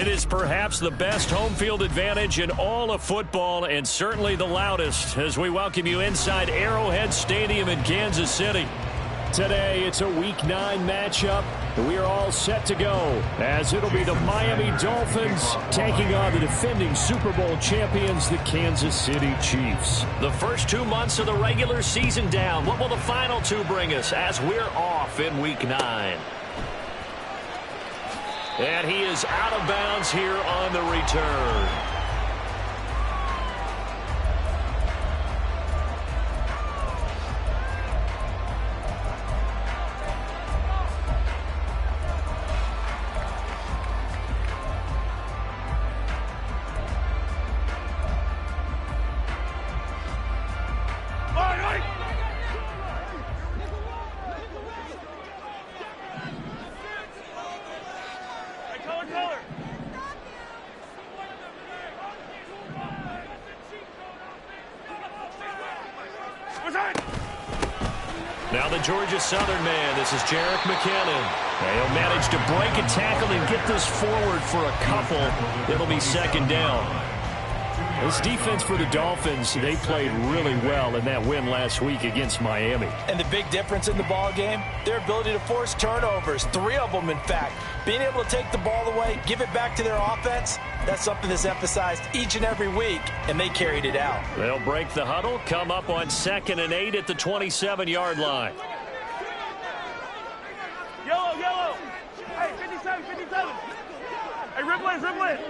It is perhaps the best home field advantage in all of football, and certainly the loudest, as we welcome you inside Arrowhead Stadium in Kansas City. Today, it's a Week 9 matchup. We are all set to go, as it'll be the Miami Dolphins taking on the defending Super Bowl champions, the Kansas City Chiefs. The first 2 months of the regular season down. What will the final 2 bring us as we're off in Week 9? And he is out of bounds here on the return. Now the Georgia Southern man, this is Jerick McKinnon. He'll manage to break a tackle and get this forward for a couple. It'll be second down. This defense for the Dolphins, they played really well in that win last week against Miami. And the big difference in the ball game, their ability to force turnovers, 3 of them in fact. Being able to take the ball away, give it back to their offense, that's something that's emphasized each and every week, and they carried it out. They'll break the huddle, come up on 2nd and 8 at the 27-yard line. Yellow, yellow. Hey, 57, 57. Hey, rip it.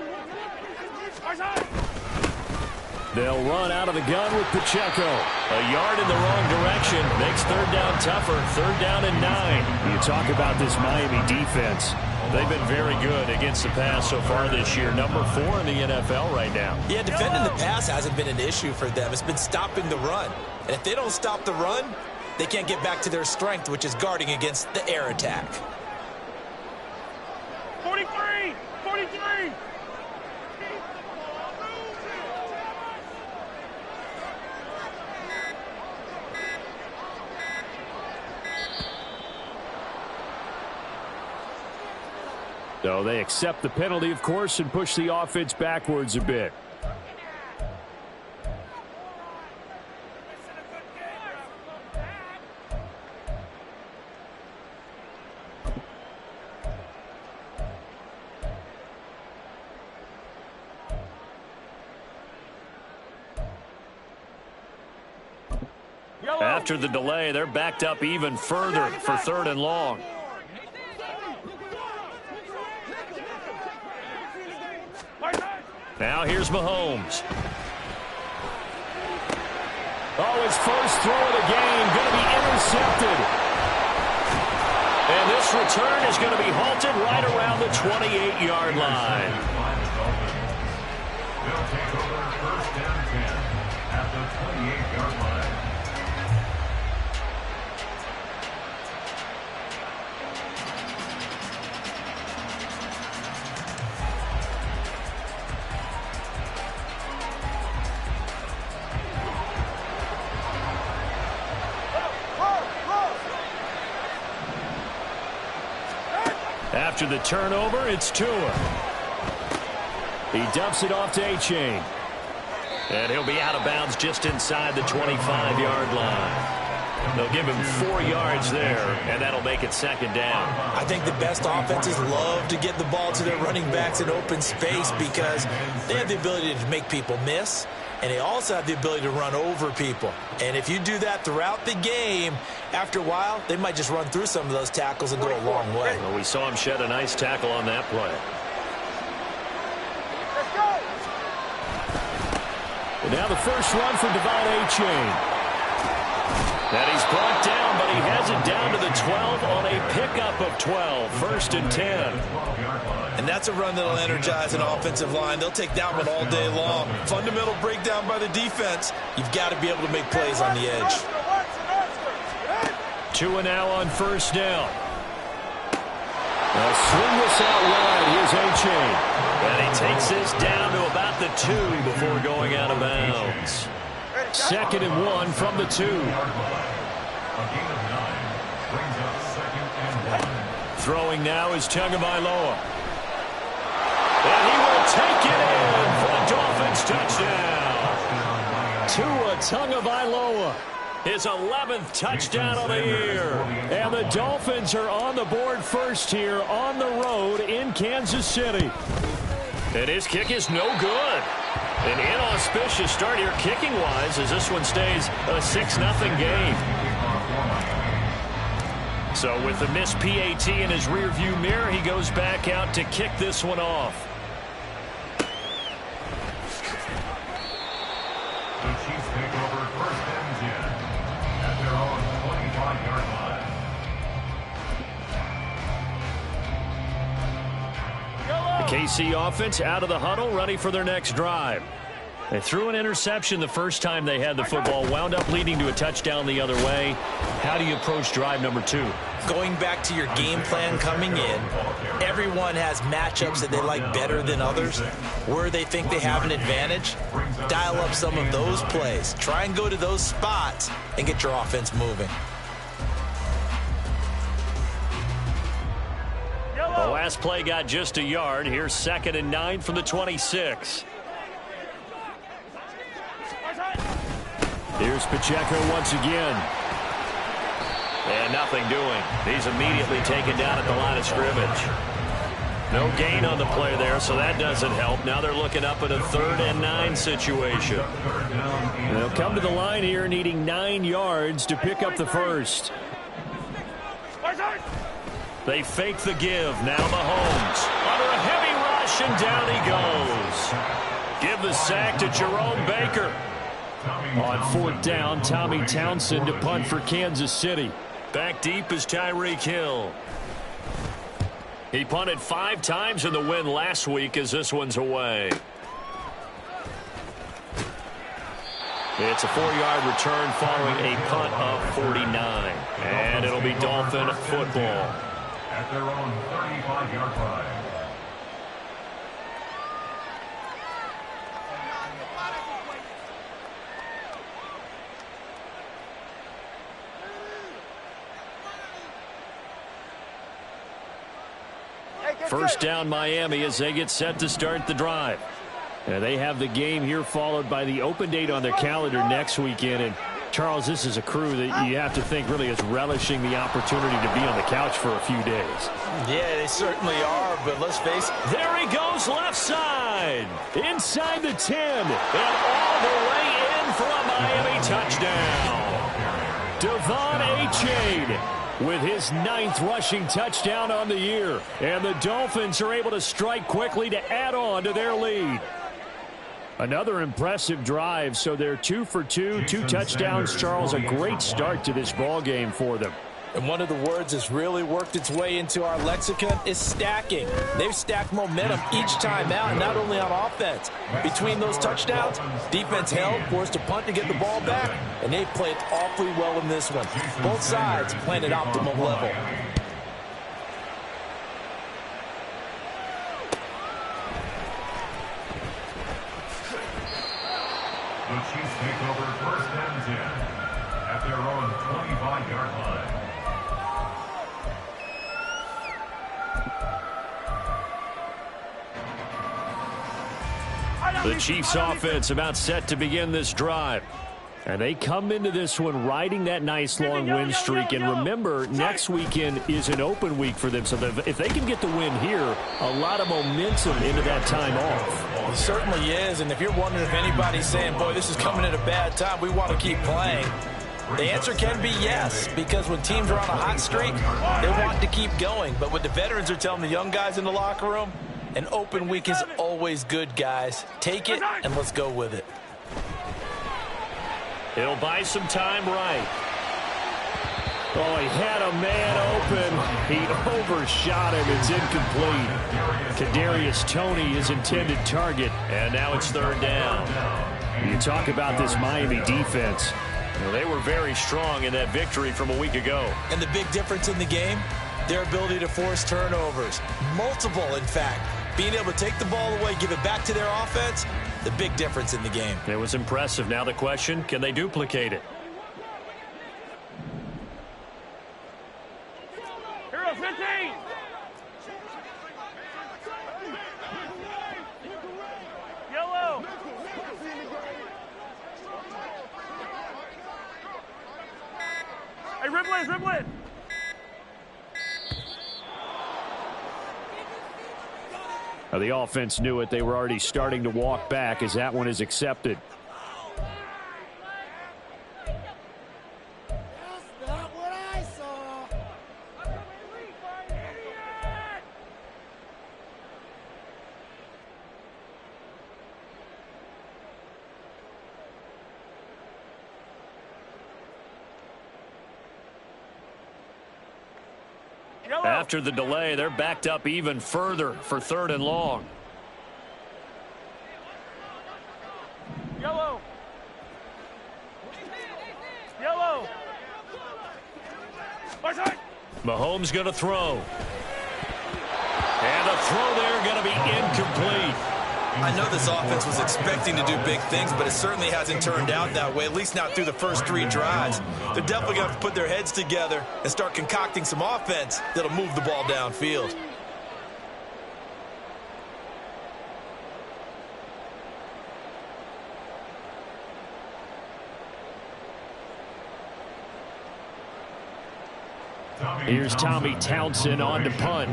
They'll run out of the gun with Pacheco. A yard in the wrong direction. Makes third down tougher. 3rd down and 9. You talk about this Miami defense. They've been very good against the pass so far this year. Number 4 in the NFL right now. Yeah, defending the pass hasn't been an issue for them. It's been stopping the run. And if they don't stop the run, they can't get back to their strength, which is guarding against the air attack. 43! 43! So they accept the penalty, of course, and push the offense backwards a bit. After the delay, they're backed up even further for 3rd and long. Now here's Mahomes. Oh, his first throw of the game going to be intercepted. And this return is going to be halted right around the 28-yard line. They'll take over 1st and 10 at the 28-yard line. After the turnover, it's Tua. He dumps it off to A-Chain. And he'll be out of bounds just inside the 25-yard line. They'll give him 4 yards there, and that'll make it 2nd down. I think the best offenses love to get the ball to their running backs in open space because they have the ability to make people miss, and they also have the ability to run over people. And if you do that throughout the game, after a while, they might just run through some of those tackles and go a long way. Well, we saw him shed a nice tackle on that play. Let's go! And now the first run for Devon A-Chain. And he's brought down, but he has it down to the 12 on a pickup of 12. 1st and 10. And that's a run that'll energize an offensive line. They'll take that one all day long. Fundamental breakdown by the defense. You've got to be able to make plays on the edge. Tua now on 1st down. Swing this out wide. Here's A-Chain. And he takes this down to about the 2 before going out of bounds. 2nd and 1 from the 2. Throwing now is Tagovailoa. And he will take it in for the Dolphins touchdown. Tua Tagovailoa, his 11th touchdown of the year. And the Dolphins are on the board first here on the road in Kansas City. And his kick is no good. An inauspicious start here kicking-wise as this one stays a 6-0 game. So with the missed PAT in his rearview mirror, he goes back out to kick this one off. The Chiefs take over first and 10 at their own 25-yard line. The KC offense out of the huddle, ready for their next drive. They threw an interception the first time they had the football, wound up leading to a touchdown the other way. How do you approach drive number 2? Going back to your game plan coming in, everyone has matchups that they like better than others. Where they think they have an advantage, dial up some of those plays. Try and go to those spots and get your offense moving. The last play got just a yard. Here's 2nd and 9 from the 26. Here's Pacheco once again. And nothing doing. He's immediately taken down at the line of scrimmage. No gain on the play there, so that doesn't help. Now they're looking up at a 3rd and 9 situation. They'll come to the line here needing 9 yards to pick up the first. They fake the give. Now Mahomes under a heavy rush, and down he goes. Give the sack to Jerome Baker. On 4th down, Tommy Townsend to punt for Kansas City. Back deep is Tyreek Hill. He punted 5 times in the win last week as this one's away. It's a 4-yard return following a punt of 49. And it'll be Dolphin football. At their own 35-yard line. First down Miami as they get set to start the drive. And they have the game here followed by the open date on their calendar next weekend. And Charles, this is a crew that you have to think really is relishing the opportunity to be on the couch for a few days. Yeah, they certainly are, but let's face it. There he goes left side. Inside the 10. And all the way in for a Miami touchdown. Devon Achane with his 9th rushing touchdown on the year. And the Dolphins are able to strike quickly to add on to their lead. Another impressive drive, so they're 2 for 2, 2 touchdowns. Charles, a great start to this ball game for them. And one of the words that's really worked its way into our lexicon is stacking. They've stacked momentum each time out, not only on offense. Between those touchdowns, defense held, forced a punt to get the ball back, and they played awfully well in this one. Both sides playing at optimal level. The Chiefs take over first and 10 at their own 25-yard line. The Chiefs offense about set to begin this drive. And they come into this one riding that nice long win streak. And remember, next weekend is an open week for them. So if they can get the win here, a lot of momentum into that time off. It certainly is. And if you're wondering if anybody's saying, boy, this is coming at a bad time, we want to keep playing, the answer can be yes. Because when teams are on a hot streak, they want to keep going. But what the veterans are telling the young guys in the locker room, an open week is always good, guys. Take it and let's go with it. He'll buy some time right. Oh, he had a man open. He overshot him. It's incomplete. Kadarius Toney, his intended target. And now it's 3rd down. You talk about this Miami defense. Well, they were very strong in that victory from a week ago. And the big difference in the game, their ability to force turnovers. Multiple, in fact. Being able to take the ball away, give it back to their offense, the big difference in the game. It was impressive. Now the question, can they duplicate it? Hero 15. rip blitz, rip blitz. The offense knew it. They were already starting to walk back as that one is accepted. After the delay, they're backed up even further for 3rd and long. Yellow. Yellow. Mahomes going to throw. And the throw there going to be incomplete. I know this offense was expecting to do big things, but it certainly hasn't turned out that way, at least not through the first 3 drives. They're definitely going to have to put their heads together and start concocting some offense that'll move the ball downfield. Here's Tommy Townsend on to punt.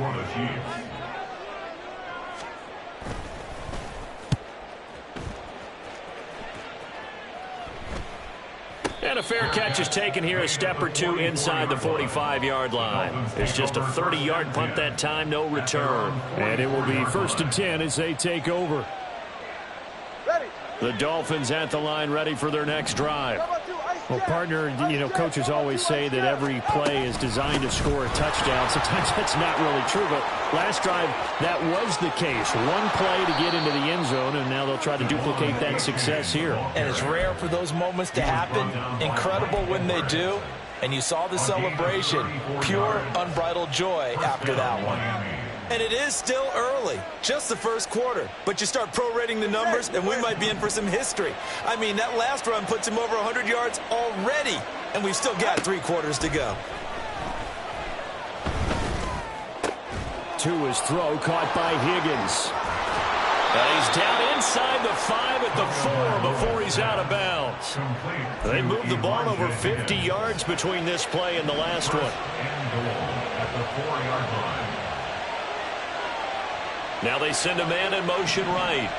And a fair catch is taken here, a step or two inside the 45-yard line. It's just a 30-yard punt that time, no return. And it will be 1st and 10 as they take over. The Dolphins at the line, ready for their next drive. Well, partner, you know, coaches always say that every play is designed to score a touchdown. Sometimes that's not really true, but last drive, that was the case. One play to get into the end zone, and now they'll try to duplicate that success here. And it's rare for those moments to happen. Incredible when they do. And you saw the celebration. Pure, unbridled joy after that one. And it is still early, just the first quarter. But you start prorating the numbers, and we might be in for some history. I mean, that last run puts him over 100 yards already, and we've still got 3 quarters to go. To his throw, caught by Higgins. And he's down inside the 5 at the 4 before he's out of bounds. They moved the ball over 50 yards between this play and the last one. At the 4-yard line. Now they send a man in motion right.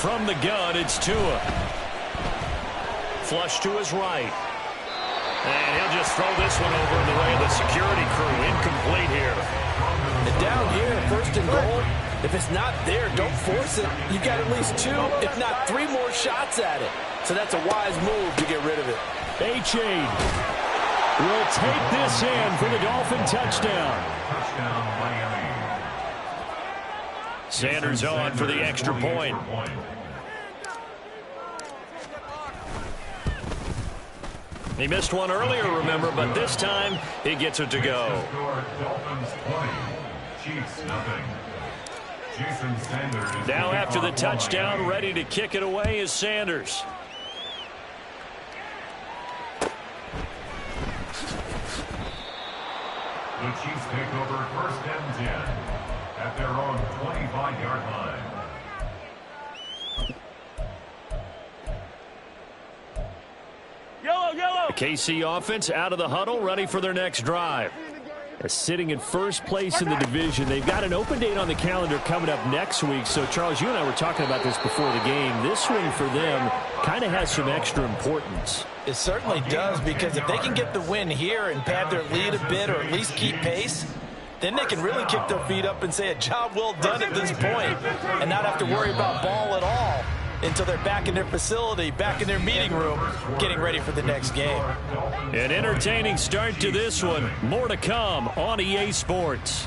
From the gun, it's Tua. Flush to his right. And he'll just throw this one over in the way of the security crew. Incomplete here. And down here, 1st and goal, if it's not there, don't force it. You've got at least 2, if not 3 more shots at it. So that's a wise move to get rid of it. A-Chain will take this in for the Dolphin touchdown. Touchdown, Miami. Sanders on for the extra point. He missed one earlier, remember, but this time he gets it to go. Dolphins 20, Chiefs nothing. Jason Sanders. Now after the touchdown, ready to kick it away is Sanders. The Chiefs take over 1st and 10 at their own 25-yard line. Yellow, yellow. The KC offense out of the huddle, ready for their next drive. Sitting in first place in the division. They've got an open date on the calendar coming up next week. So, Charles, you and I were talking about this before the game. This one for them kind of has some extra importance. It certainly does, because if they can get the win here and pad their lead a bit or at least keep pace, then they can really kick their feet up and say a job well done at this point and not have to worry about ball at all until they're back in their facility, back in their meeting room, getting ready for the next game. An entertaining start to this one. More to come on EA Sports.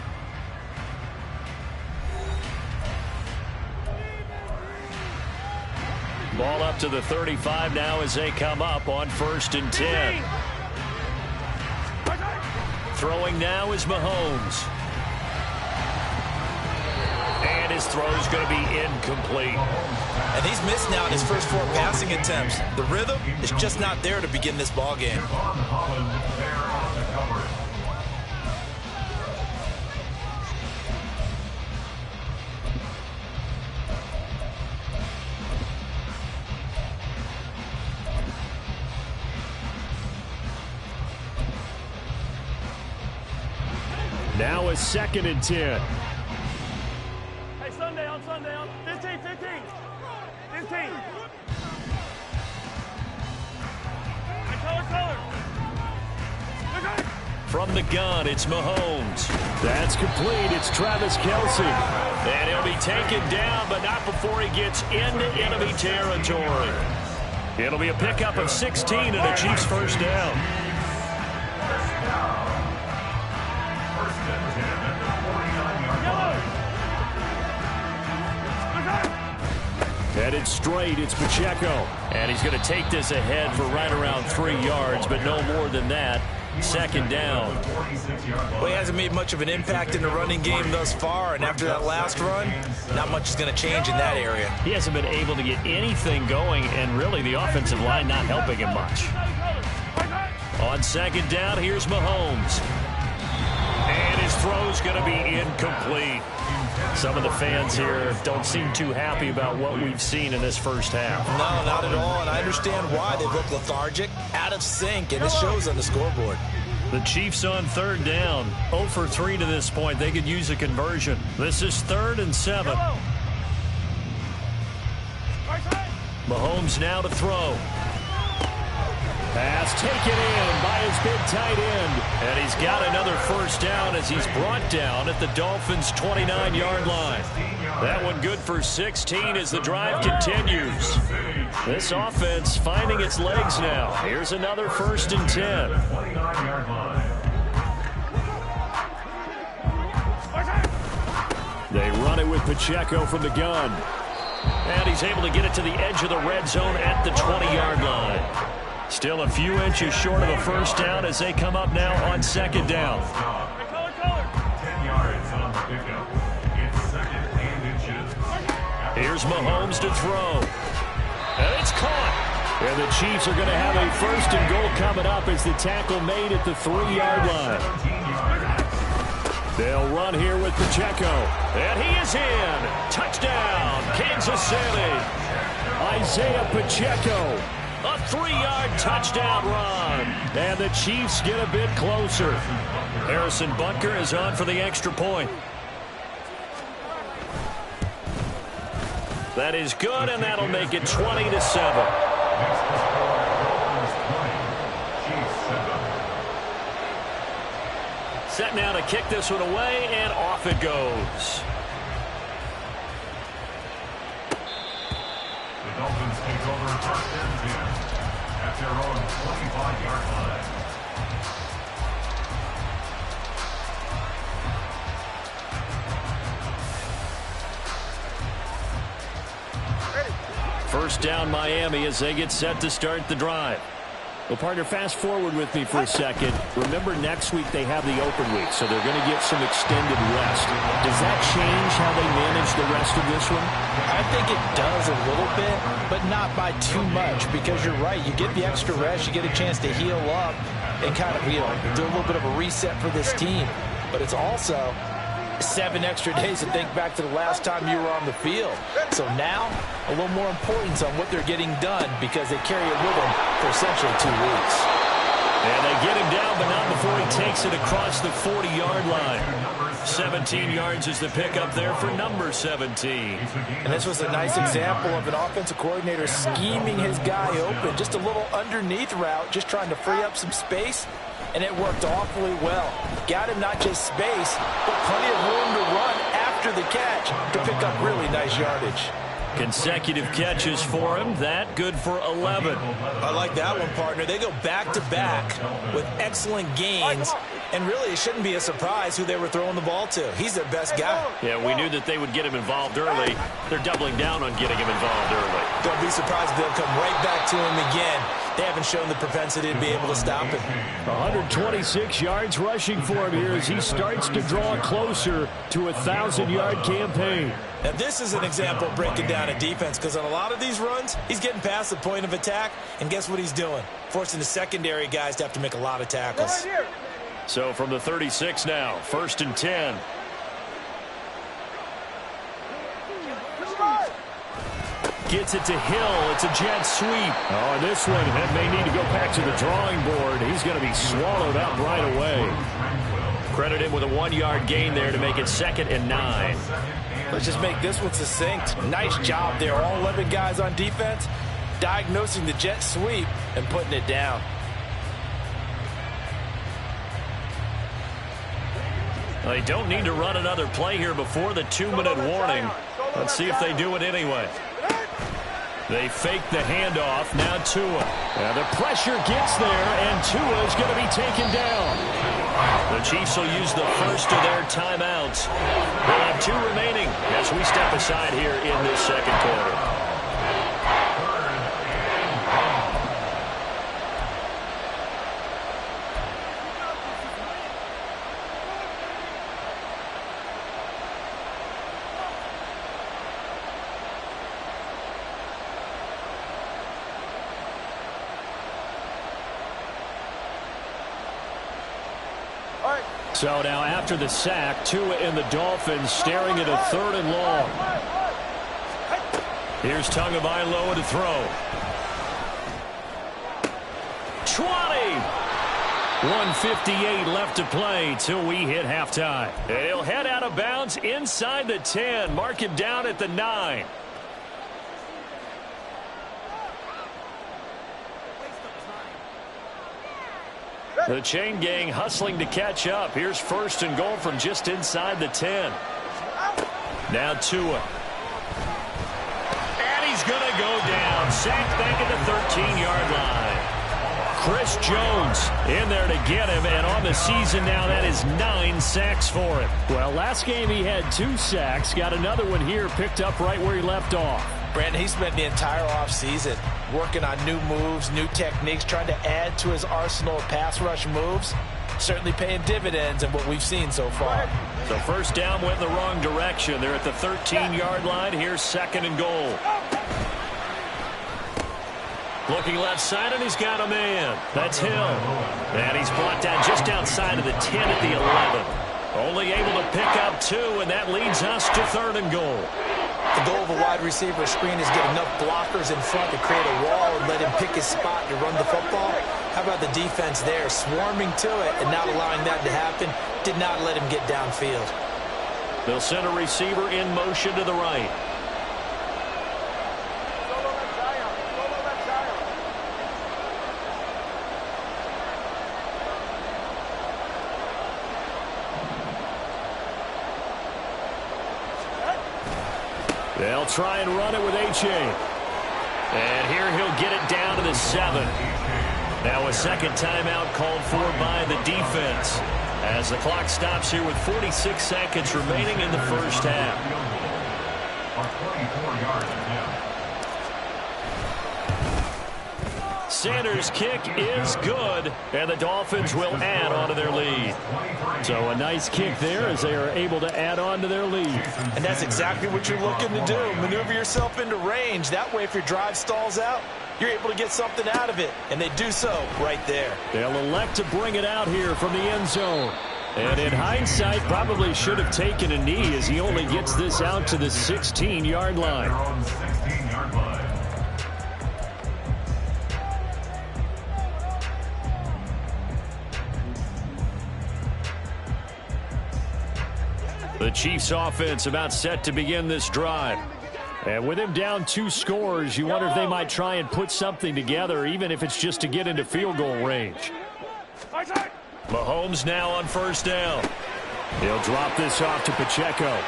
Ball up to the 35 now as they come up on 1st and 10. Throwing now is Mahomes. And his throw is going to be incomplete. And he's missed now in his first 4 passing attempts. The rhythm is just not there to begin this ball game. Now a 2nd and 10. Hey, Sunday on 15, 15. 15. Hey, color. Okay. From the gun, it's Mahomes. That's complete. It's Travis Kelce. And he'll be taken down, but not before he gets into enemy territory. It'll be a pickup of 16 and a Chiefs first down. Headed straight, it's Pacheco. And he's going to take this ahead for right around 3 yards, but no more than that. 2nd down. Well, he hasn't made much of an impact in the running game thus far, and after that last run, not much is going to change in that area. He hasn't been able to get anything going, and really the offensive line not helping him much. On 2nd down, here's Mahomes. And his throw's going to be incomplete. Some of the fans here don't seem too happy about what we've seen in this first half. No, not at all, and I understand why. They look lethargic, out of sync, and it shows on the scoreboard. The Chiefs on 3rd down. 0 for 3 to this point. They could use a conversion. This is 3rd and 7. Mahomes now to throw. Pass taken in by his big tight end. And he's got another first down as he's brought down at the Dolphins' 29-yard line. That one good for 16 as the drive continues. This offense finding its legs now. Here's another 1st and 10. They run it with Pacheco from the gun. And he's able to get it to the edge of the red zone at the 20-yard line. Still a few inches short of a first down as they come up now on 2nd down. 10 yards on the pickup. It's 2nd and inches. Here's Mahomes to throw. And it's caught. And the Chiefs are going to have a 1st and goal coming up as the tackle made at the 3-yard line. They'll run here with Pacheco. And he is in. Touchdown, Kansas City. Isaiah Pacheco. A 3-yard touchdown run. And the Chiefs get a bit closer. Harrison Butker is on for the extra point. That is good, and that'll make it 20-7. Set now to kick this one away, and off it goes. The Dolphins take over 1st and 10 at their own 25-yard line. First down Miami as they get set to start the drive. Well, partner, fast forward with me for a second. Remember, next week they have the open week, so they're going to get some extended rest. Does that change how they manage the rest of this one? I think it does a little bit, but not by too much, because you're right. You get the extra rest, you get a chance to heal up and kind of, do a little bit of a reset for this team. But it's also 7 extra days to think back to the last time you were on the field. So now, a little more importance on what they're getting done because they carry it with them for essentially 2 weeks. And they get him down, but not before he takes it across the 40-yard line. 17 yards is the pickup there for number 17. And this was a nice example of an offensive coordinator scheming his guy open. Just a little underneath route, just trying to free up some space. And it worked awfully well. Got him not just space, but plenty of room to run after the catch to pick up really nice yardage. Consecutive catches for him. That good for 11. I like that one, partner. They go back-to-back with excellent gains. And really, it shouldn't be a surprise who they were throwing the ball to. He's their best guy. Yeah, we knew that they would get him involved early. They're doubling down on getting him involved early. Don't be surprised if they'll come right back to him again. They haven't shown the propensity to be able to stop him. 126 yards rushing for him here as he starts to draw closer to a 1,000-yard campaign. Now, this is an example of breaking down a defense because on a lot of these runs, he's getting past the point of attack, and guess what he's doing? Forcing the secondary guys to have to make a lot of tackles. So from the 36 now, 1st and 10. Gets it to Hill. It's a jet sweep. Oh, and this one may need to go back to the drawing board. He's going to be swallowed up right away. Credit him with a 1-yard gain there to make it 2nd and 9. Let's just make this one succinct. Nice job there. All 11 guys on defense diagnosing the jet sweep and putting it down. They don't need to run another play here before the 2-minute warning. Let's see if they do it anyway. They fake the handoff. Now Tua. The pressure gets there, and Tua is going to be taken down. The Chiefs will use the first of their timeouts. They'll have 2 remaining as we step aside here in this second quarter. So now after the sack, Tua and the Dolphins staring at a 3rd and long. Here's Tagovailoa to throw. 20! 1:58 left to play till we hit halftime. And he'll head out of bounds inside the 10. Mark him down at the 9. The chain gang hustling to catch up. Here's 1st and goal from just inside the 10. Now Tua. And he's going to go down. Sacked back at the 13-yard line. Chris Jones in there to get him. And on the season now, that is 9 sacks for him. Well, last game he had 2 sacks. Got another one here picked up right where he left off. Brandon, he spent the entire offseason working on new moves, new techniques, trying to add to his arsenal of pass rush moves. Certainly paying dividends in what we've seen so far. So first down went in the wrong direction. They're at the 13-yard line. Here's 2nd and goal. Looking left side, and he's got a man. That's Hill. And he's brought down just outside of the 10 at the 11. Only able to pick up 2, and that leads us to 3rd and goal. The goal of a wide receiver screen is get enough blockers in front to create a wall and let him pick his spot to run the football. How about the defense there, swarming to it and not allowing that to happen? Did not let him get downfield. They'll send a receiver in motion to the right. They'll try and run it with H.A. And here he'll get it down to the 7. Now a second timeout called for by the defense as the clock stops here with 46 seconds remaining in the first half. Sanders' kick is good, and the Dolphins will add on to their lead. So a nice kick there as they are able to add on to their lead. And that's exactly what you're looking to do. Maneuver yourself into range. That way, if your drive stalls out, you're able to get something out of it. And they do so right there. They'll elect to bring it out here from the end zone. And in hindsight, probably should have taken a knee as he only gets this out to the 16-yard line. The Chiefs offense about set to begin this drive. And with him down 2 scores, you wonder if they might try and put something together, even if it's just to get into field goal range. Mahomes now on first down. He'll drop this off to Pacheco.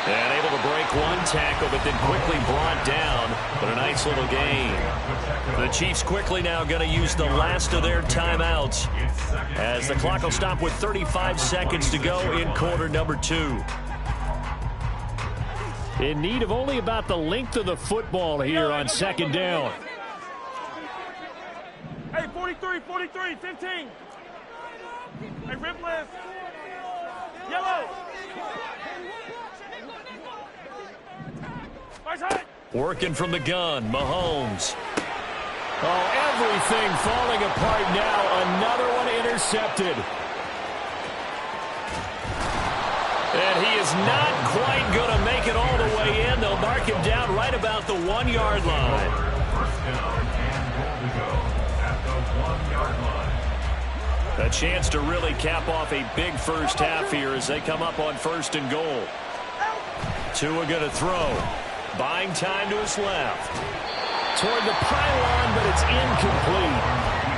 And able to break one tackle, but then quickly brought down. But a nice little gain. The Chiefs quickly now going to use the last of their timeouts as the clock will stop with 35 seconds to go in quarter number 2. In need of only about the length of the football here on second down. Hey, 43, 15. Hey, rip left. Yellow. Working from the gun, Mahomes. Oh, everything falling apart now. Another one intercepted. And he is not quite going to make it all the way in. They'll mark him down right about the 1-yard line. First down and goal to go at the 1-yard line. A chance to really cap off a big first half here as they come up on 1st and goal. Tua going to throw. Buying time to his left. Toward the pylon, but it's incomplete.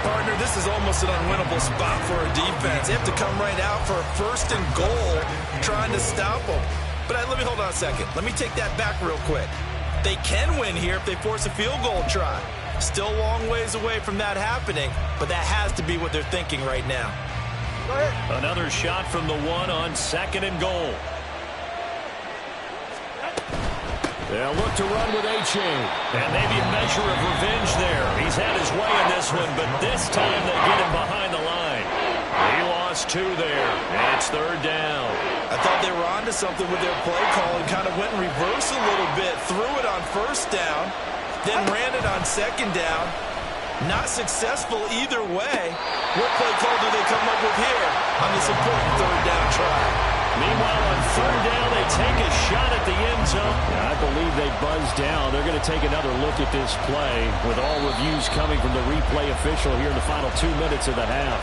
Partner, this is almost an unwinnable spot for a defense. They have to come right out for a 1st and goal trying to stop them. But let me hold on a second. Let me take that back real quick. They can win here if they force a field goal try. Still a long ways away from that happening, but that has to be what they're thinking right now. Another shot from the 1 on 2nd and goal. They'll look to run with A-Chain. And maybe a measure of revenge there. He's had his way in this one, but this time they get him behind the line. He lost 2 there, and it's 3rd down. I thought they were onto something with their play call and kind of went in reverse a little bit, threw it on 1st down, then ran it on 2nd down. Not successful either way. What play call do they come up with here on this important 3rd down try? Meanwhile, on 3rd down, they take a shot at the end zone. I believe they buzzed down. They're going to take another look at this play with all reviews coming from the replay official here in the final 2 minutes of the half.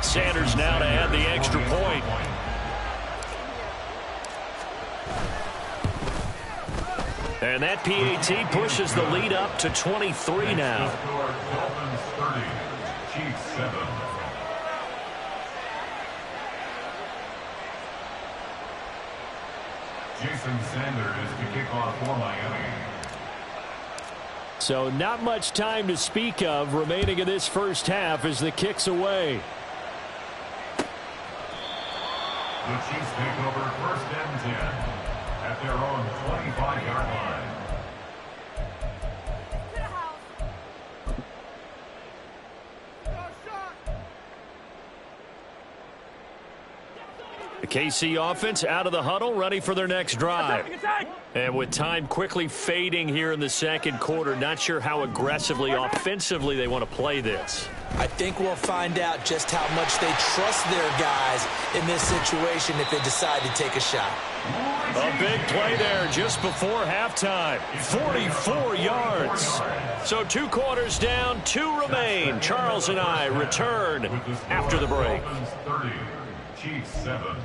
Sanders now to add the extra point. And that PAT pushes the lead up to 23 now. Dolphins 30, Chiefs 7. Jason Sanders to kick off for Miami. So not much time to speak of remaining in this first half as the kick's away. The Chiefs take over 1st and 10 at their own 25-yard line. The KC offense out of the huddle, ready for their next drive. And with time quickly fading here in the 2nd quarter, not sure how aggressively, offensively they want to play this. I think we'll find out just how much they trust their guys in this situation if they decide to take a shot. A big play there just before halftime. 44 yards. So 2 quarters down, 2 remain. Charles and I return after the break. Dolphins 30, Chiefs 7.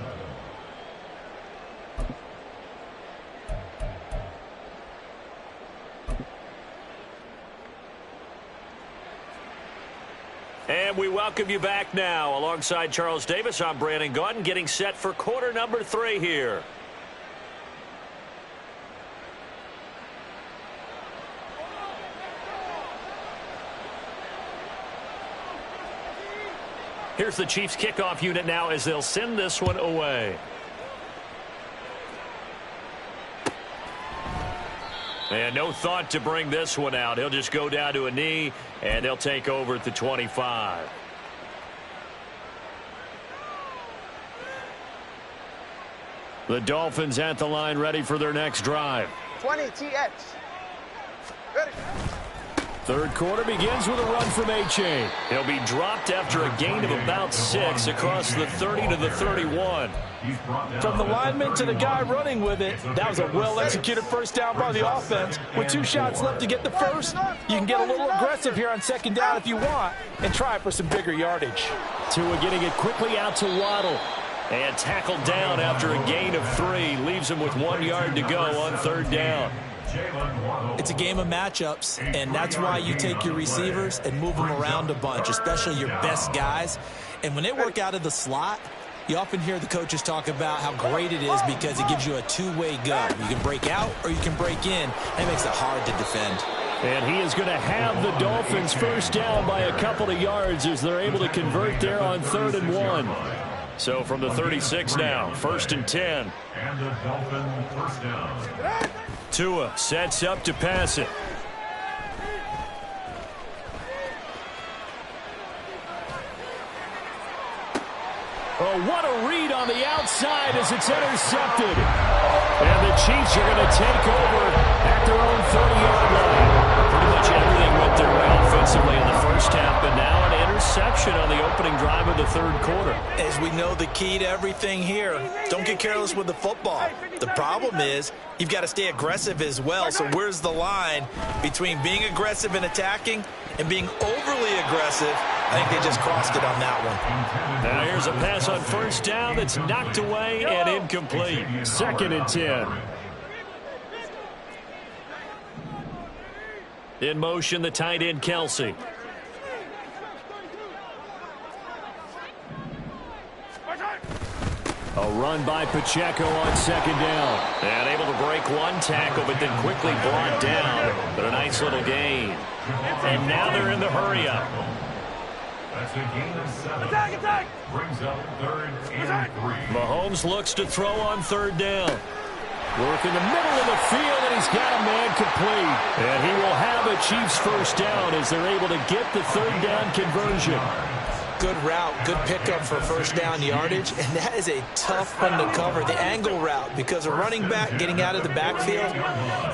And we welcome you back now. Alongside Charles Davis, I'm Brandon Gaudin, getting set for quarter number 3 here. Here's the Chiefs kickoff unit now as they'll send this one away. And no thought to bring this one out. He'll just go down to a knee, and they'll take over at the 25. The Dolphins at the line, ready for their next drive. 20 TX. Ready. 3rd quarter begins with a run from A-Chain. He'll be dropped after a gain of about 6 across the 30 to the 31. From the lineman to the guy running with it, that was a well-executed 1st down by the offense. With 2 shots left to get the 1st, you can get a little aggressive here on 2nd down if you want and try for some bigger yardage. Tua getting it quickly out to Waddle. And tackled down after a gain of 3. Leaves him with 1 yard to go on 3rd down. It's a game of matchups, and that's why you take your receivers and move them around a bunch, especially your best guys. And when they work out of the slot, you often hear the coaches talk about how great it is because it gives you a 2-way go. You can break out or you can break in, and it makes it hard to defend. And he is going to have the Dolphins 1st down by a couple of yards as they're able to convert there on 3rd and 1. So from the 36 now, 1st and 10. And the Dolphin 1st down. Tua sets up to pass it. Oh, what a read on the outside as it's intercepted. And the Chiefs are going to take over at their own 30-yard line. Pretty much everything went their way offensively in the first half, but now an interception on the opening drive of the third quarter. As we know, the key to everything here, don't get careless with the football. The problem is you've got to stay aggressive as well. So where's the line between being aggressive and attacking and being overly aggressive? I think they just crossed it on that one. Now here's a pass on first down that's knocked away and incomplete. 2nd and 10. In motion, the tight end, Kelsey. A run by Pacheco on 2nd down. And able to break one tackle, but then quickly brought down. But a nice little gain. And now they're in the hurry-up. That's a gain of 7. Attack! Brings up 3rd and 3. Mahomes looks to throw on 3rd down. Work in the middle of the field, and he's got a man complete. And he will have a Chiefs first down as they're able to get the 3rd down conversion. Good route, good pickup for first down yardage, and that is a tough one to cover, the angle route, because a running back getting out of the backfield,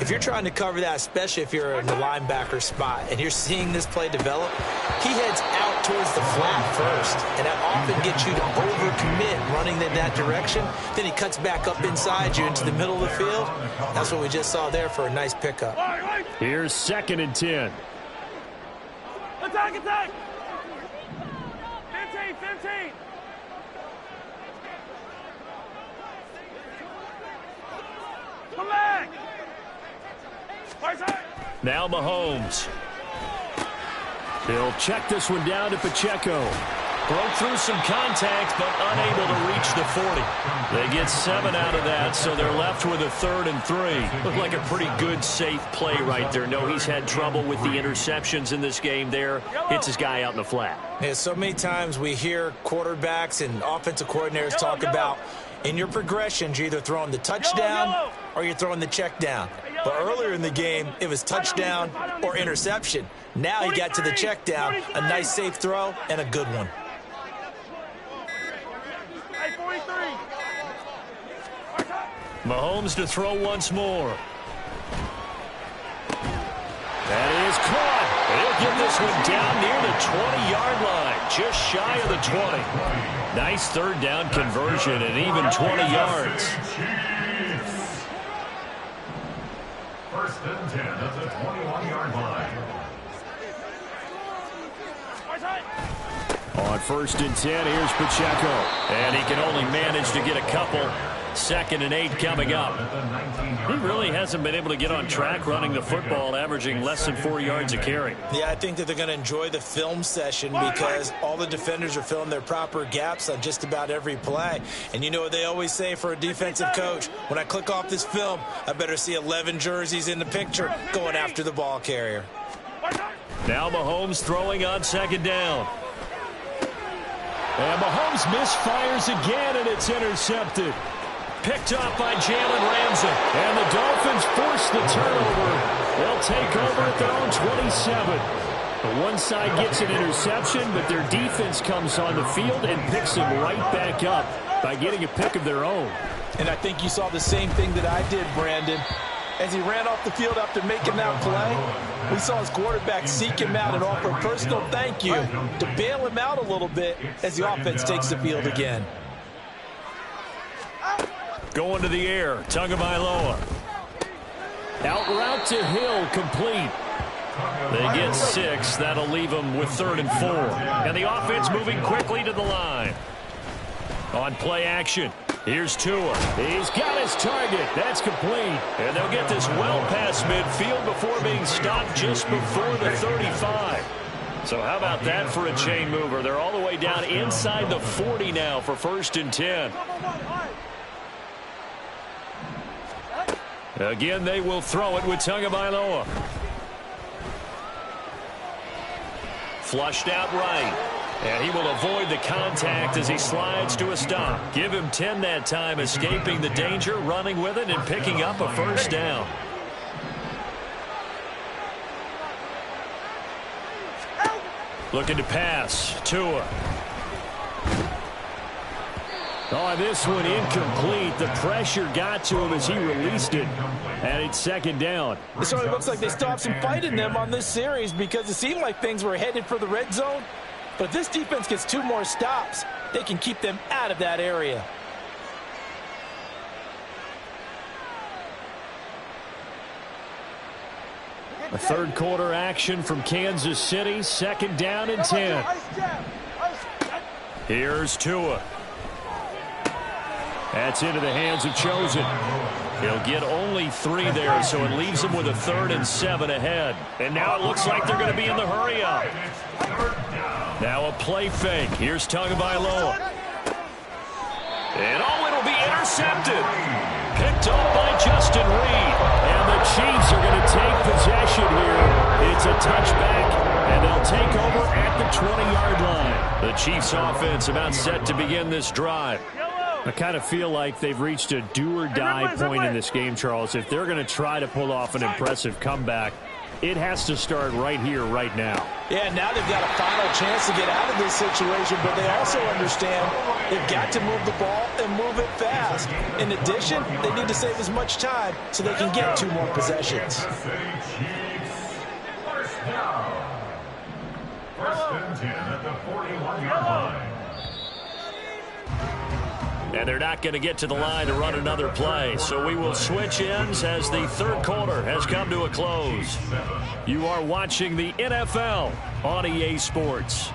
if you're trying to cover that, especially if you're in the linebacker spot, and you're seeing this play develop, he heads out towards the flat first, and that often gets you to overcommit running in that direction. Then he cuts back up inside you into the middle of the field. That's what we just saw there for a nice pickup. Here's 2nd and 10. Attack! 15! Come back! Now Mahomes. He'll check this one down to Pacheco. Broke through some contact, but unable to reach the 40. They get 7 out of that, so they're left with a 3rd and 3. Looked like a pretty good, safe play right there. No, he's had trouble with the interceptions in this game there. Hits his guy out in the flat. Yeah, so many times we hear quarterbacks and offensive coordinators talk about in your progressions, you're either throwing the touchdown or you're throwing the check down. But earlier in the game, it was touchdown or interception. Now he got to the check down, a nice safe throw, and a good one. Mahomes to throw once more. That is caught. He'll get this one down near the 20-yard line, just shy of the 20. Nice 3rd down conversion and even 20 yards. 1st and 10 at the 21-yard line. On 1st and 10, here's Pacheco. And he can only manage to get a couple. 2nd and 8 coming up. He really hasn't been able to get on track running the football, averaging less than 4 yards a carry. Yeah, I think that they're going to enjoy the film session because all the defenders are filling their proper gaps on just about every play. And you know what they always say for a defensive coach? When I click off this film, I better see 11 jerseys in the picture going after the ball carrier. Now Mahomes throwing on 2nd down. And Mahomes misfires again, and it's intercepted. Picked up by Jalen Ramsey. And the Dolphins force the turnover. They'll take over at their own 27. The one side gets an interception, but their defense comes on the field and picks them right back up by getting a pick of their own. And I think you saw the same thing that I did, Brandon. As he ran off the field after making that play, we saw his quarterback seek him out and offer a personal thank you to bail him out a little bit as the offense takes the field again. Going to the air, Tagovailoa. Out route to Hill, complete. They get 6. That'll leave them with 3rd and 4. And the offense moving quickly to the line. On play action, here's Tua. He's got his target. That's complete. And they'll get this well past midfield before being stopped just before the 35. So how about that for a chain mover? They're all the way down inside the 40 now for 1st and 10. Again, they will throw it with Tagovailoa. Flushed out right. And he will avoid the contact as he slides to a stop. Give him 10 that time, escaping the danger, running with it, and picking up a first down. Looking to pass. Tua. Oh, this one incomplete. The pressure got to him as he released it. And it's 2nd down. It certainly looks like they still have some fight in them on this series because it seemed like things were headed for the red zone. But if this defense gets 2 more stops, they can keep them out of that area. A third quarter action from Kansas City. 2nd down and 10. Here's Tua. That's into the hands of Chosen. He'll get only 3 there, so it leaves him with a 3rd and 7 ahead. And now it looks like they're going to be in the hurry up. Now a play fake. Here's Tagovailoa. And it'll be intercepted. Picked up by Justin Reed. And the Chiefs are going to take possession here. It's a touchback, and they'll take over at the 20-yard line. The Chiefs offense about set to begin this drive. I kind of feel like they've reached a do-or-die point in this game, Charles. If they're going to try to pull off an impressive comeback, it has to start right here, right now. Yeah, now they've got a final chance to get out of this situation, but they also understand they've got to move the ball and move it fast. In addition, they need to save as much time so they can get 2 more possessions. First and 10 at the 41-yard line. And they're not going to get to the line to run another play. So we will switch ends as the 3rd quarter has come to a close. You are watching the NFL on EA Sports.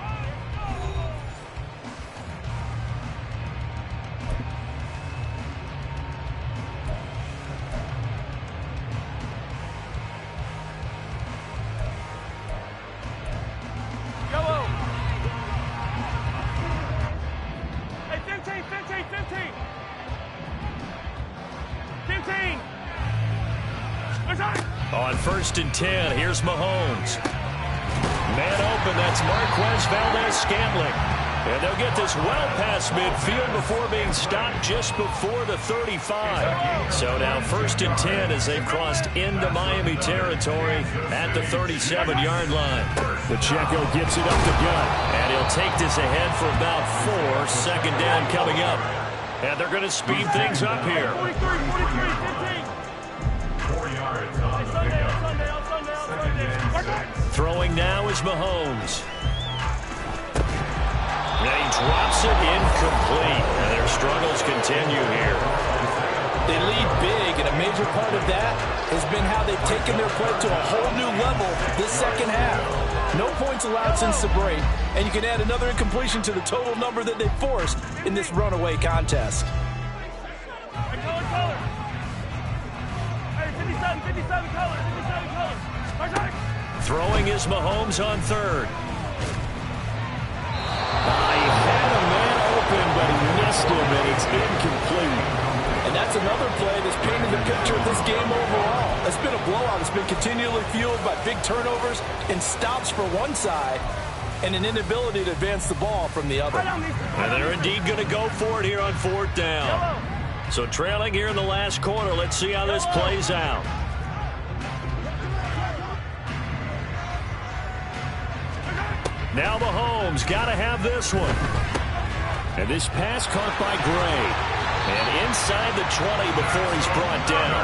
On 1st and 10, here's Mahomes. Man open, that's Marquez Valdez-Scantling. And they'll get this well past midfield before being stopped just before the 35. So now 1st and 10 as they've crossed into Miami territory at the 37-yard line. Pacheco gets it up the gut. And he'll take this ahead for about 4. 2nd down coming up. And they're going to speed things up here. 4 yards on the pickup. Throwing now is Mahomes. And he drops it incomplete. And their struggles continue here. They lead big, and a major part of that has been how they've taken their play to a whole new level this 2nd half. No points allowed since the break, and you can add another incompletion to the total number that they forced in this runaway contest. Throwing is Mahomes on 3rd. He had a man open, but he missed him, and it's incomplete. And that's another play that's painted the picture of this game overall. It's been a blowout. It's been continually fueled by big turnovers and stops for one side and an inability to advance the ball from the other. And they're indeed going to go for it here on 4th down. So trailing here in the last quarter. Let's see how this plays out. Now Mahomes got to have this one. And this pass caught by Gray. And inside the 20 before he's brought down.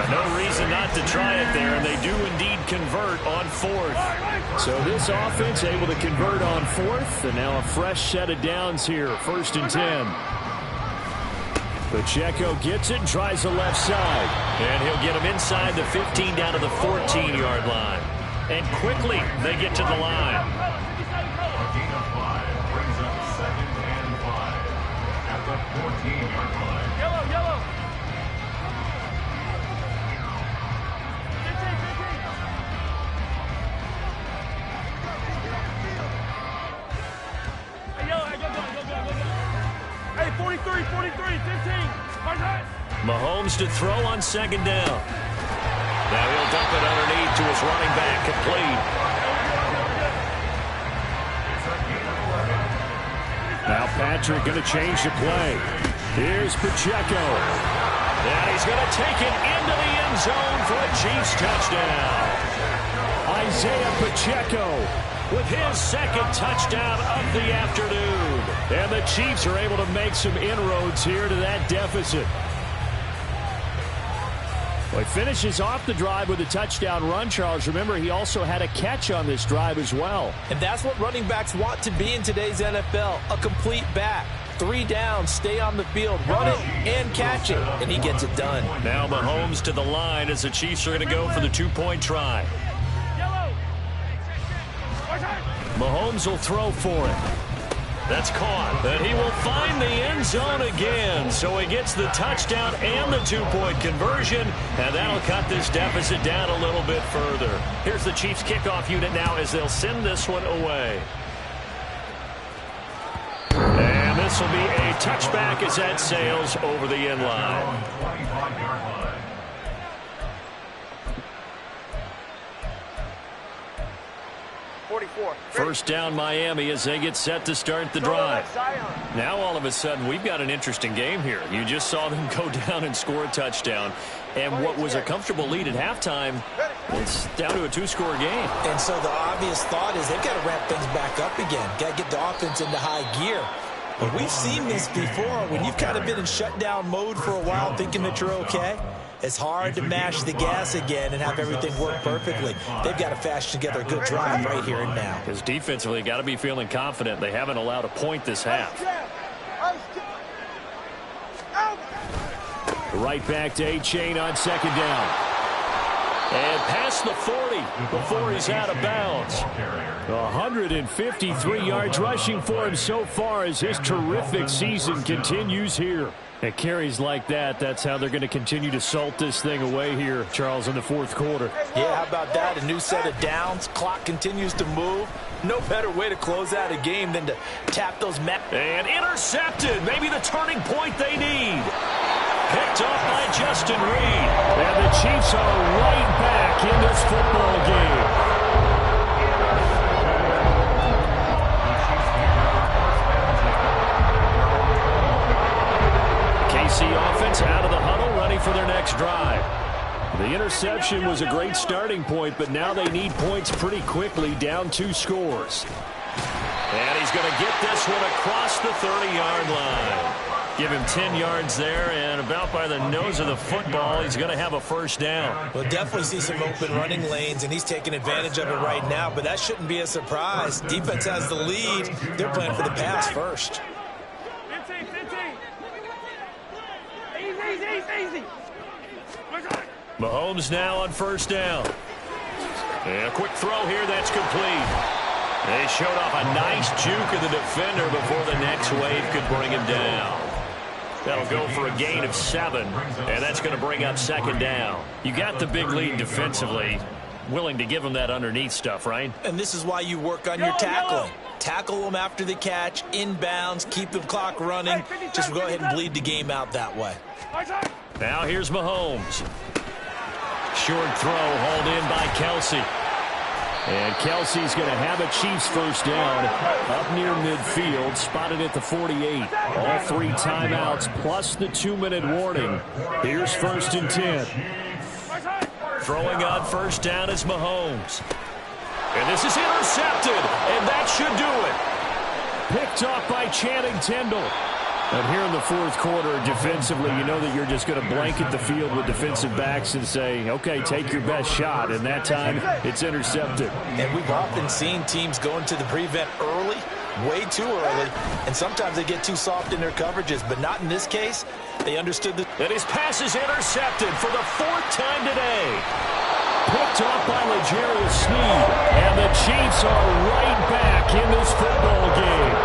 No reason not to try it there, and they do indeed convert on 4th. So this offense able to convert on 4th, and now a fresh set of downs here, 1st and 10. Pacheco gets it and tries the left side. And he'll get him inside the 15 down to the 14-yard line. And quickly they get to the line. Brings up 2nd and 5 at the 14-yard line. Yellow. 43, 15. Mahomes to throw on 2nd down. Now he'll dump it underneath to his running back, complete. Now Patrick going to change the play. Here's Pacheco. And he's going to take it into the end zone for a Chiefs touchdown. Isaiah Pacheco with his 2nd touchdown of the afternoon. And the Chiefs are able to make some inroads here to that deficit. Well, he finishes off the drive with a touchdown run, Charles. Remember, he also had a catch on this drive as well. And that's what running backs want to be in today's NFL, a complete back. 3 downs, stay on the field, run it, and catch it, and he gets it done. Now Mahomes to the line as the Chiefs are going to go for the 2-point try. Mahomes will throw for it. That's caught. And he will find the end zone again. So he gets the touchdown and the 2-point conversion. And that'll cut this deficit down a little bit further. Here's the Chiefs kickoff unit now as they'll send this one away. And this will be a touchback as that sails over the end line. 25-yard line. First down Miami as they get set to start the drive. Now all of a sudden we've got an interesting game here. You just saw them go down and score a touchdown. And what was a comfortable lead at halftime, it's down to a 2-score game. And so the obvious thought is they've got to ramp things back up again. Got to get the offense into high gear. But we've seen this before. When you've kind of been in shutdown mode for a while thinking that you're okay, it's hard to mash the gas again and have everything work perfectly. They've got to fashion together a good drive right here and now. Because defensively, got to be feeling confident. They haven't allowed a point this half. Right back to A-Chain on second down. And past the 40 before he's out of bounds. 153 yards rushing for him so far as his terrific season continues here. At carries like that, that's how they're going to continue to salt this thing away here, Charles, in the fourth quarter. Yeah, how about that? A new set of downs. Clock continues to move. No better way to close out a game than to tap those and intercepted. Maybe the turning point they need. Picked off by Justin Reed. And the Chiefs are right back in this football game. KC offense out of the huddle, ready for their next drive. The interception was a great starting point, but now they need points pretty quickly, down 2 scores. And he's going to get this one across the 30-yard line. Give him 10 yards there, and about by the nose of the football, he's going to have a first down. We'll definitely see some open running lanes, and he's taking advantage of it right now, but that shouldn't be a surprise. Defense has the lead. They're playing for the pass first. 15. Easy. Mahomes now on first down. And a quick throw here, that's complete. They showed off a nice juke of the defender before the next wave could bring him down. That'll go for a gain of 7, and that's going to bring up second down. You got the big lead defensively. Willing to give them that underneath stuff, right? And this is why you work on your tackling. Tackle them after the catch, inbounds, keep the clock running. Just go ahead and bleed the game out that way. Now here's Mahomes. Short throw hauled in by Kelsey. And Kelsey's going to have a Chiefs first down up near midfield, spotted at the 48. All 3 timeouts plus the 2-minute warning. Here's first and 10. Throwing on first down is Mahomes. And this is intercepted, and that should do it. Picked off by Channing Tindall. And here in the fourth quarter, defensively, you know that you're just going to blanket the field with defensive backs and say, okay, take your best shot. And that time, it's intercepted. And we've often seen teams go into the prevent early, way too early, and sometimes they get too soft in their coverages, but not in this case. They understood that. And his pass is intercepted for the 4th time today. Picked off by L'Jarius Sneed. And the Chiefs are right back in this football game.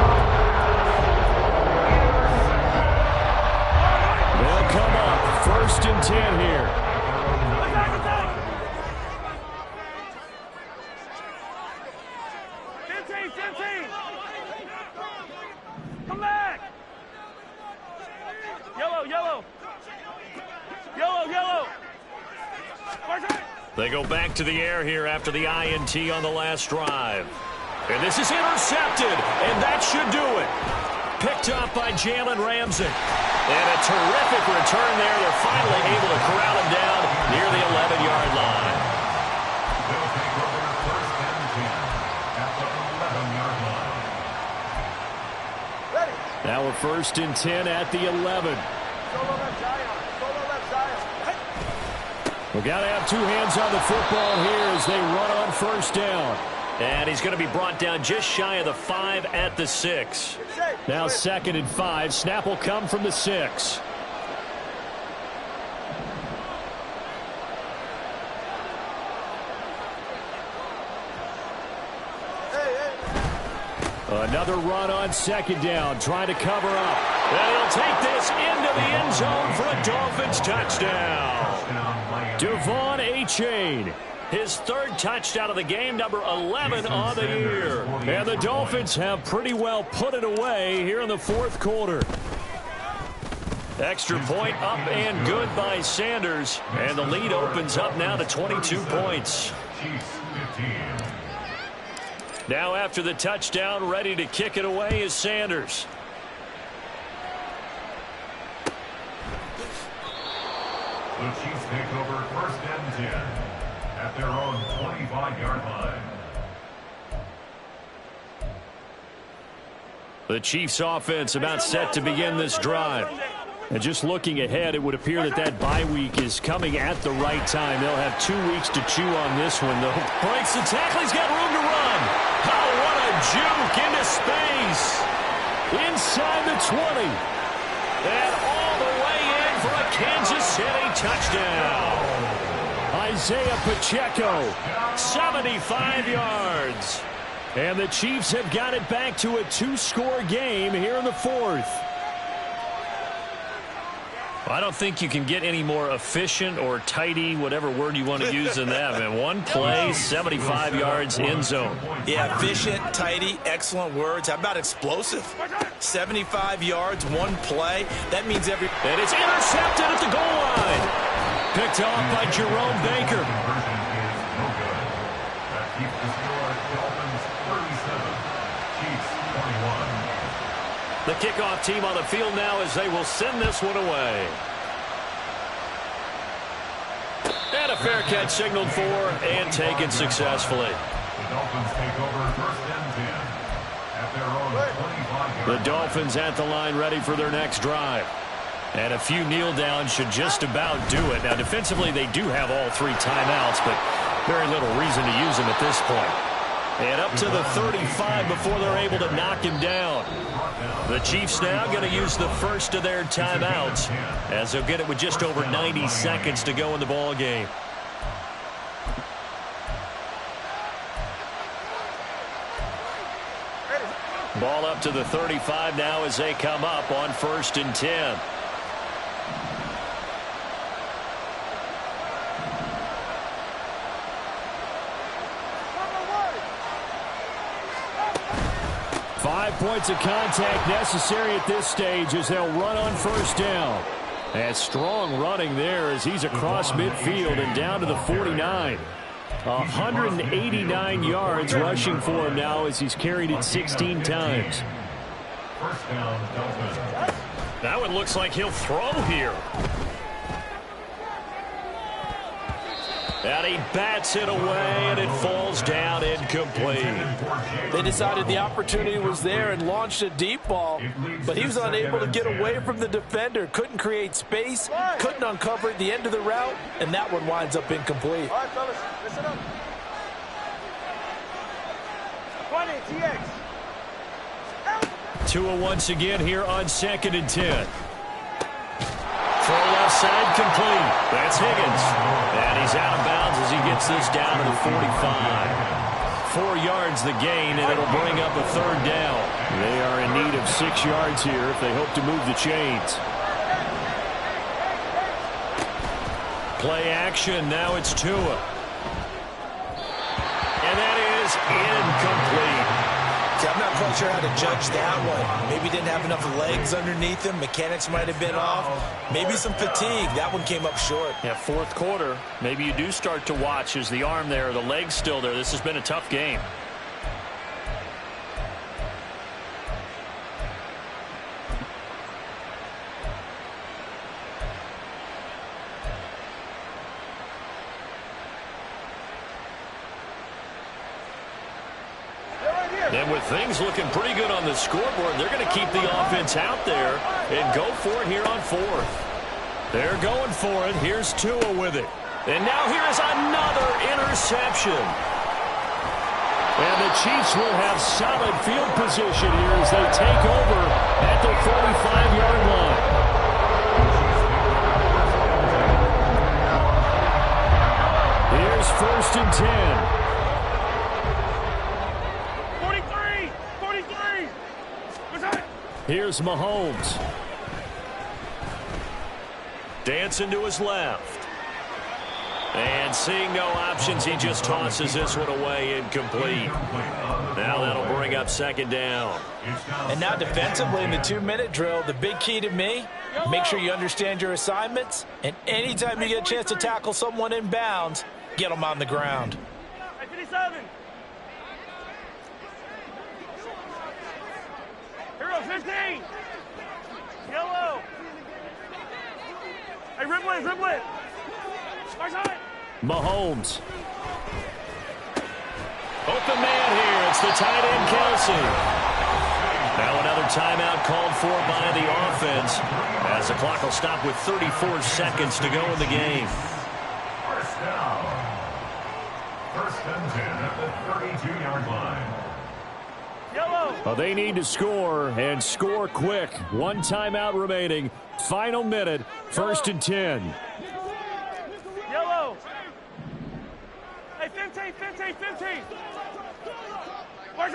They'll come up first and 10 here. Come back. Yellow. They go back to the air here after the INT on the last drive. And this is intercepted, and that should do it. Picked up by Jalen Ramsey. And a terrific return there. They're finally able to corral him down near the 11-yard line. They'll take over first and 10 at the 11-yard line. Now a first and 10 at the 11. We've got to have two hands on the football here as they run on first down. And he's going to be brought down just shy of the 5 at the 6. Now 2nd and 5. Snap will come from the 6. Another run on 2nd down, trying to cover up. And he'll take this into the end zone for a Dolphins touchdown. Devon Achane. His 3rd touchdown of the game, number 11 on the year. And the Dolphins have pretty well put it away here in the 4th quarter. Extra point up and good by Sanders. And the lead opens up now to 22 points. Now after the touchdown, ready to kick it away is Sanders. The Chiefs take over 1st and 10 at their own 25-yard line. The Chiefs offense about set to begin this drive. And just looking ahead, it would appear that that bye week is coming at the right time. They'll have 2 weeks to chew on this one, though. Breaks the tackle. He's got room to run. Oh, what a juke into space. Inside the 20. And all the way in for a Kansas City touchdown. Isaiah Pacheco. 75 yards. And the Chiefs have got it back to a 2-score game here in the 4th. I don't think you can get any more efficient or tidy, whatever word you want to use in that. Man, one play, 75 yards, end zone. Yeah, efficient, tidy, excellent words. How about explosive? 75 yards, one play. That means every... And it's intercepted at the goal line. Picked off by Jerome Baker. The kickoff team on the field now as they will send this one away. And a fair catch signaled for and taken successfully. The Dolphins take over 1st and 10 at their own 25-yard line. The Dolphins at the line ready for their next drive. And a few kneel downs should just about do it. Now defensively they do have all 3 timeouts, but very little reason to use them at this point. And up to the 35 before they're able to knock him down. The Chiefs now going to use the first of their timeouts as they'll get it with just over 90 seconds to go in the ball game. Ball up to the 35 now as they come up on 1st and 10. Five points of contact necessary at this stage as they'll run on first down. And strong running there as he's across midfield and down to the 49. 189 yards rushing for him now as he's carried it 16 times. First down, Dolphins. That one looks like he'll throw here. And he bats it away, and it falls down incomplete. They decided the opportunity was there and launched a deep ball, but he was unable to get away from the defender. Couldn't create space, couldn't uncover the end of the route, and that one winds up incomplete. All right, fellas, listen up. 20, TX. Tua once again here on 2nd and 10. Throw left side complete. That's Higgins. And he's out of bounds as he gets this down to the 45. 4 yards the gain, and it'll bring up a 3rd down. They are in need of 6 yards here if they hope to move the chains. Play action. Now it's Tua. And that is incomplete. See, I'm not quite sure how to judge that one. Maybe didn't have enough legs underneath him. Mechanics might have been off. Maybe some fatigue. That one came up short. Yeah, 4th quarter. Maybe you do start to watch as the arm there, the leg's still there. This has been a tough game. And with things looking pretty good on the scoreboard, they're going to keep the offense out there and go for it here on 4th. They're going for it. Here's Tua with it. And now here is another interception. And the Chiefs will have solid field position here as they take over at the 45-yard line. Here's 1st and 10. 43. Here's Mahomes. Dancing to his left. And seeing no options, he just tosses this one away incomplete. Now that'll bring up 2nd down. And now defensively in the 2-minute drill, the big key to me, make sure you understand your assignments. And anytime you get a chance to tackle someone in bounds, get them on the ground. 57. Hero 15. Yellow. Hey, riblet. Mahomes. Open man here. It's the tight end, Kelsey. Now another timeout called for by the offense as the clock will stop with 34 seconds to go in the game. First down. 1st and 10 at the 32-yard line. Yellow. Well, they need to score and score quick. 1 timeout remaining. Final minute. 1st and 10. Yellow. Hey, 15. Far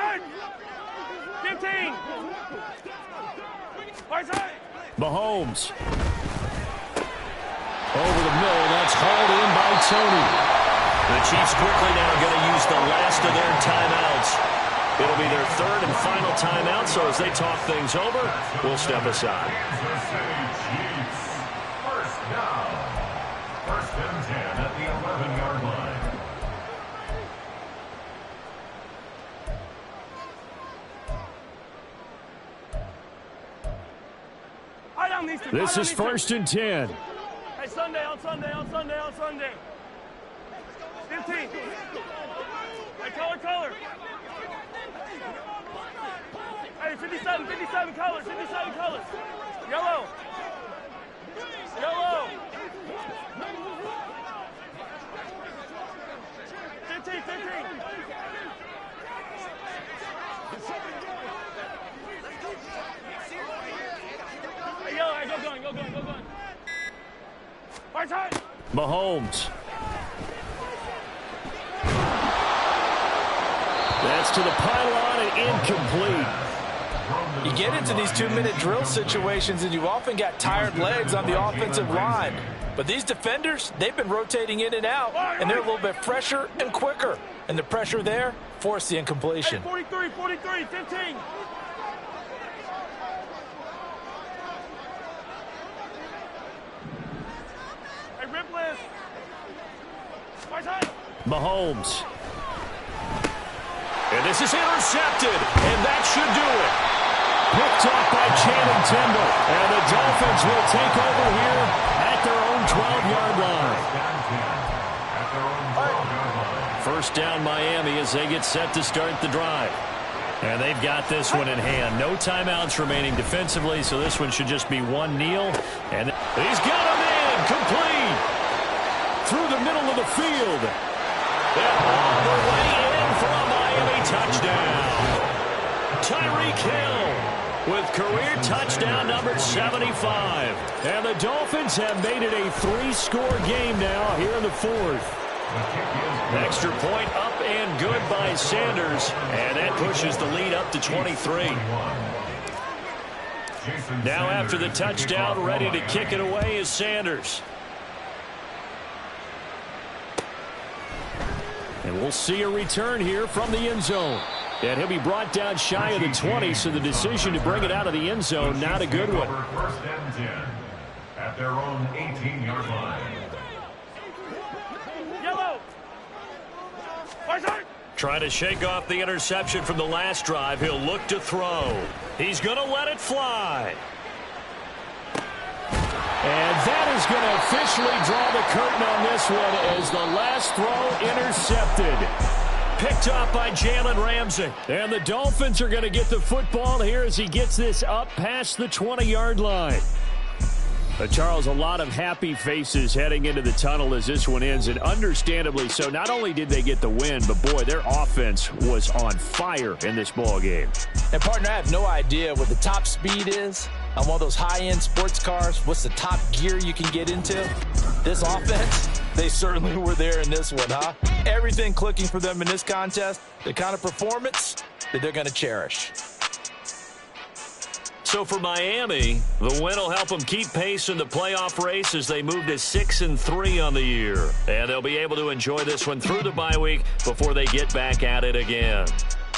15. Far side. Mahomes. Over the middle. That's hauled in by Tony. The Chiefs quickly now going to use the last of their timeouts. It'll be their 3rd and final timeout, so as they talk things over, we'll step aside. Kansas City Chiefs. First down. 1st and 10 at the 11-yard line. This is 1st and 10. Hey, Sunday. 15. Hey, color. Hey, 57 colors. Yellow. 15. Hey, yellow, hey, go gun. Far side. Mahomes. That's to the pylon and incomplete. You get into these 2-minute drill situations and you often got tired legs on the offensive line. But these defenders, they've been rotating in and out, and they're a little bit fresher and quicker. And the pressure there forced the incompletion. Hey, 43, 15. Hey, ripless. Mahomes. And this is intercepted, and that should do it. Picked off by Channing Tindall. And the Dolphins will take over here at their own 12-yard line. First down Miami as they get set to start the drive. And they've got this one in hand. No timeouts remaining defensively, so this one should just be one kneel. And he's got him in, complete. Through the middle of the field. And all the way in for a Miami touchdown. Tyreek Hill with career touchdown number 75. And the Dolphins have made it a 3-score game now here in the 4th. Extra point up and good by Sanders. And that pushes the lead up to 23. Now after the touchdown, ready to kick it away is Sanders. And we'll see a return here from the end zone. And he'll be brought down shy of the 20, so the decision to bring it out of the end zone, not a good one. First and 10 at their own 18-yard line. Yellow. Trying to shake off the interception from the last drive. He'll look to throw. He's going to let it fly. And that is going to officially draw the curtain on this one as the last throw intercepted. Picked off by Jalen Ramsey. And the Dolphins are going to get the football here as he gets this up past the 20-yard line. Charles, a lot of happy faces heading into the tunnel as this one ends, and understandably so. Not only did they get the win, but, boy, their offense was on fire in this ball game. And, partner, I have no idea what the top speed is on one of those high-end sports cars. What's the top gear you can get into? This offense, they certainly were there in this one, huh? Everything clicking for them in this contest, the kind of performance that they're going to cherish. So for Miami, the win will help them keep pace in the playoff race as they move to 6-3 on the year. And they'll be able to enjoy this one through the bye week before they get back at it again.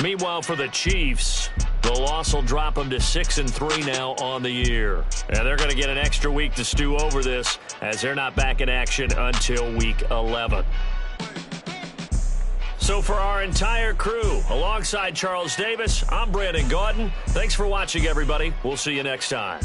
Meanwhile, for the Chiefs, the loss will drop them to 6-3 now on the year. And they're going to get an extra week to stew over this as they're not back in action until week 11. So for our entire crew, alongside Charles Davis, I'm Brandon Gaudin. Thanks for watching, everybody. We'll see you next time.